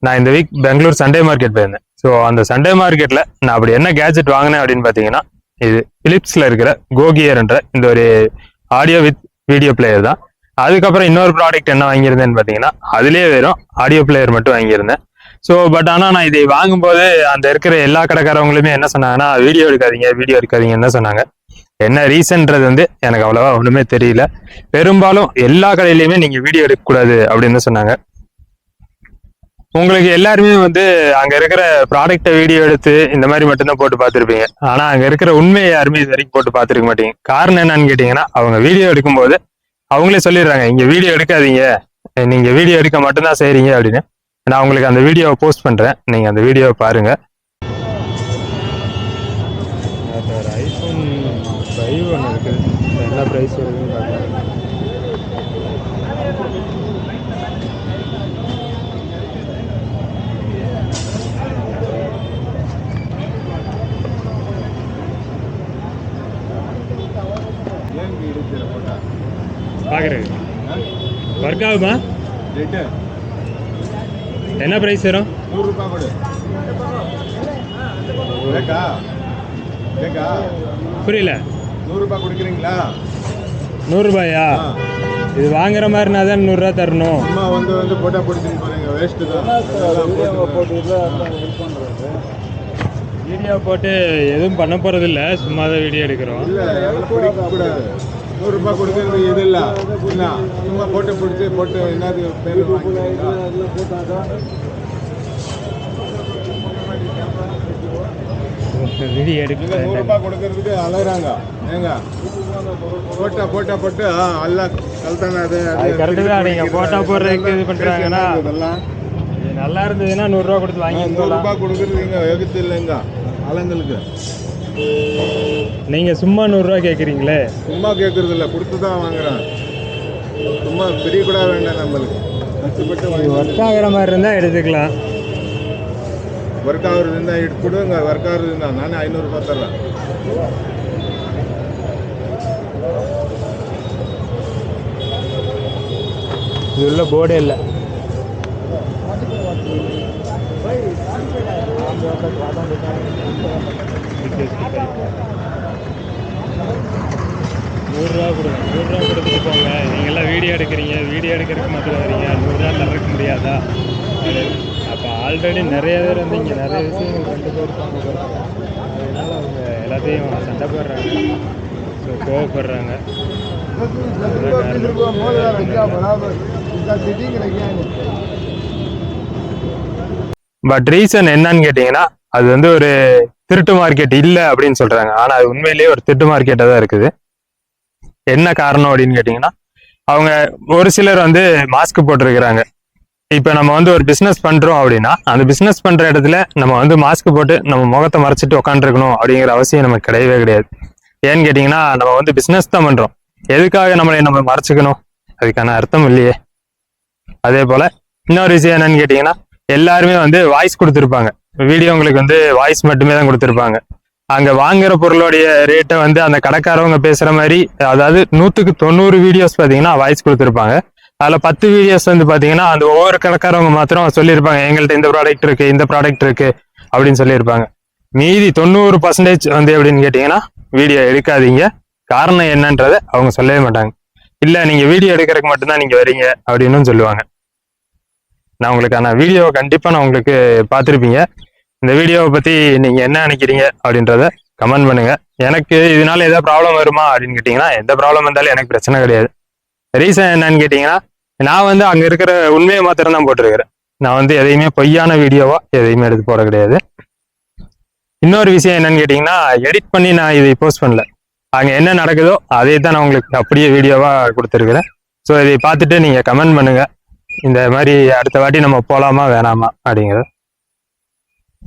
நான் இந்த week Bangalore Sunday market போயிருந்தேன். ஸோ அந்த சண்டே மார்க்கெட்ல நான் அப்படி என்ன கேஜெட் வாங்கினேன் அப்படின்னு பார்த்தீங்கன்னா, இது பிலிப்ஸ்ல இருக்கிற கோகியர்ன்ற இந்த ஒரு ஆடியோ வித் வீடியோ பிளேயர் தான். அதுக்கப்புறம் இன்னொரு ப்ராடக்ட் என்ன வாங்கியிருந்தேன்னு பார்த்தீங்கன்னா, அதுலேயே வெறும் ஆடியோ பிளேயர் மட்டும் வாங்கியிருந்தேன். ஸோ பட் ஆனால் நான் இதை வாங்கும்போது அந்த இருக்கிற எல்லா கடைக்காரவங்களுமே என்ன சொன்னாங்கன்னா, வீடியோ எடுக்காதீங்கன்னு தான் சொன்னாங்க. என்ன ரீசன்றது வந்து எனக்கு அவ்வளவா ஒன்றுமே தெரியல. பெரும்பாலும் எல்லா கடையிலையுமே நீங்க வீடியோ எடுக்கக்கூடாது அப்படின்னு சொன்னாங்க. உங்களுக்கு எல்லாருமே வந்து அங்க இருக்கிற ப்ராடக்டை வீடியோ எடுத்து இந்த மாதிரி மட்டும்தான் போட்டு பார்த்துருப்பீங்க. ஆனா அங்க இருக்கிற உண்மையை யாருமே இது வரைக்கும் போட்டு பார்த்துருக்க மாட்டீங்க. காரணம் என்னன்னு கேட்டீங்கன்னா, அவங்க வீடியோ எடுக்கும்போது அவங்களே சொல்லிடுறாங்க, இங்க வீடியோ எடுக்காதீங்க, நீங்க வீடியோ எடுக்க மட்டும்தான் செய்றீங்க அப்படின்னு. நான் உங்களுக்கு அந்த வீடியோவை போஸ்ட் பண்றேன், நீங்க அந்த வீடியோவை பாருங்க. ஐபோன் 5 ஒன்று இருக்குது, என்ன ப்ரைஸ் வருதுன்னு பார்க்கலாம். பார்க்குறேன் ஒர்க் ஆகுமா? என்ன ப்ரைஸ் வரும்? 100 ரூபாய் கொடு. புரியல. 100 ரூபாய் கொடுக்குறீங்களா? 100 ரூபாயா? இது வாங்குற மாதிரினா தான் 100 ரூபா தரணும். அம்மா வந்து போட்டோ பிடிச்சின்னு போறீங்க, வேஸ்ட்டு தான். வீடியோ போட்டு எதுவும் பண்ண போறது இல்லை, சும்மா தான் வீடியோ எடுக்கிறோம். இல்லை, பிடிக்கக்கூடாது. 100 ரூபாய் கொடுக்கறது இது இல்லை, இல்லை சும்மா போட்டோ பிடிச்சி போட்டு என்னது பேர் வீடியோ எடுக்க 100 ரூபாய் கொடுக்கறதுக்கு அலைகிறாங்க. ஏங்க போட்டோ போட்டு எல்லாம் கல்தானே. அது கரெக்டு தான். நீங்கள் போட்டோ போடுறதுக்கு இது பண்ணுறாங்கன்னா, இதெல்லாம் நல்லா இருந்ததுன்னா 100 ரூபா கொடுத்து வாங்கி. 100 ரூபாய் கொடுக்குறது இங்கே எழுத்து இல்லைங்க ஆளுங்களுக்கு. நீங்கள் சும்மா 100 ரூபா கேட்குறீங்களே? சும்மா கேட்கறது இல்லை, கொடுத்து தான் வாங்குறேன். சும்மா பெரிய கூட வேண்டாம், நம்மளுக்கு கஷ்டப்பட்டு ஒர்க் ஆகிற மாதிரி இருந்தால் எடுத்துக்கலாம். ஒர்க் ஆகுறது இருந்தால் எடுத்து கொடுங்க. ஒர்க் ஆகுறது இருந்தால் நானே 500 ரூபாய் தர்றேன். இது உள்ள போர்டே இல்லை. ₹100 கொடுங்க, 100 ரூபா கொடுத்துட்டு போங்க. நீங்கள்லாம் வீடியோ எடுக்கிறீங்க, வீடியோ எடுக்கிறதுக்கு மட்டும் வரீங்க, 100 ரூபா தரக்க முடியாதா? அப்போ ஆல்ரெடி நிறைய பேர் வந்து இங்கே நிறைய விஷயங்கள் கண்டு போயிருப்பாங்க. அதனால அவங்க எல்லாத்தையும் சண்டை போடுறாங்க, ஸோ கோவப்படுறாங்க. பட் ரீசன் என்னன்னு கேட்டீங்கன்னா, அது வந்து ஒரு திருட்டு மார்க்கெட் இல்லை அப்படின்னு சொல்றாங்க. ஆனா அது உண்மையிலேயே ஒரு திருட்டு மார்க்கெட்டாக தான் இருக்குது. என்ன காரணம் அப்படின்னு கேட்டீங்கன்னா, அவங்க ஒரு சிலர் வந்து மாஸ்க் போட்டிருக்கிறாங்க. இப்ப நம்ம வந்து ஒரு பிசினஸ் பண்றோம் அப்படின்னா, அந்த பிசினஸ் பண்ற இடத்துல நம்ம வந்து மாஸ்க் போட்டு நம்ம முகத்தை மறைச்சிட்டு உட்காந்துருக்கணும் அப்படிங்கிற அவசியம் நமக்கு கிடையவே கிடையாது. ஏன்னு கேட்டீங்கன்னா, நம்ம வந்து பிசினஸ் தான் பண்றோம், எதுக்காக நம்ம மறைச்சிக்கணும்? அதுக்கான அர்த்தம் இல்லையே. அதே போல இன்னொரு விஷயம் என்னன்னு கேட்டீங்கன்னா, எல்லாருமே வந்து வாய்ஸ் கொடுத்துருப்பாங்க. வீடியோங்களுக்கு வந்து வாய்ஸ் மட்டுமே தான் கொடுத்துருப்பாங்க. அங்க வாங்குற பொருளுடைய ரேட்டை வந்து அந்த கடைக்காரவங்க பேசுற மாதிரி, அதாவது 100க்கு 90 வீடியோஸ் பாத்தீங்கன்னா வாய்ஸ் கொடுத்துருப்பாங்க. அதுல 10 வீடியோஸ் வந்து பாத்தீங்கன்னா அந்த ஒவ்வொரு கடைக்காரவங்க மாத்திரம் சொல்லியிருப்பாங்க, எங்கள்கிட்ட இந்த ப்ராடக்ட் இருக்கு, இந்த ப்ராடக்ட் இருக்கு அப்படின்னு சொல்லியிருப்பாங்க. மீதி 90% வந்து எப்படின்னு கேட்டீங்கன்னா, வீடியோ எடுக்காதீங்க, காரணம் என்னன்றதை அவங்க சொல்லவே மாட்டாங்க. இல்ல நீங்க வீடியோ எடுக்கிறதுக்கு மட்டும்தான் நீங்க வரீங்க அப்படின்னு சொல்லுவாங்க. நான் உங்களுக்கான வீடியோவை கண்டிப்பா நான் உங்களுக்கு பார்த்துருப்பீங்க. இந்த வீடியோவை பத்தி நீங்க என்ன நினைக்கிறீங்க அப்படின்றத கமெண்ட் பண்ணுங்க. எனக்கு இதனால ஏதாவது ப்ராப்ளம் வருமா அப்படின்னு கேட்டீங்கன்னா, எந்த ப்ராப்ளம் இருந்தாலும் எனக்கு பிரச்சனை கிடையாது. ரீசன் என்னன்னு கேட்டீங்கன்னா, நான் வந்து அங்க இருக்கிற உண்மையை மாத்திரம் தான் போட்டிருக்கிறேன். நான் வந்து எதையுமே பொய்யான வீடியோவா எதையுமே எடுத்து போட கிடையாது. இன்னொரு விஷயம் என்னன்னு கேட்டீங்கன்னா, எடிட் பண்ணி நான் இதை போஸ்ட் பண்ணல. அங்க என்ன நடக்குதோ அதே தான் நான் உங்களுக்கு அப்படியே வீடியோவா கொடுத்துருக்கிறேன். ஸோ இதை பார்த்துட்டு நீங்க கமெண்ட் பண்ணுங்க, இந்த மாதிரி அடுத்த வாட்டி நம்ம போலாமா வேணாமா அப்படிங்கிறத.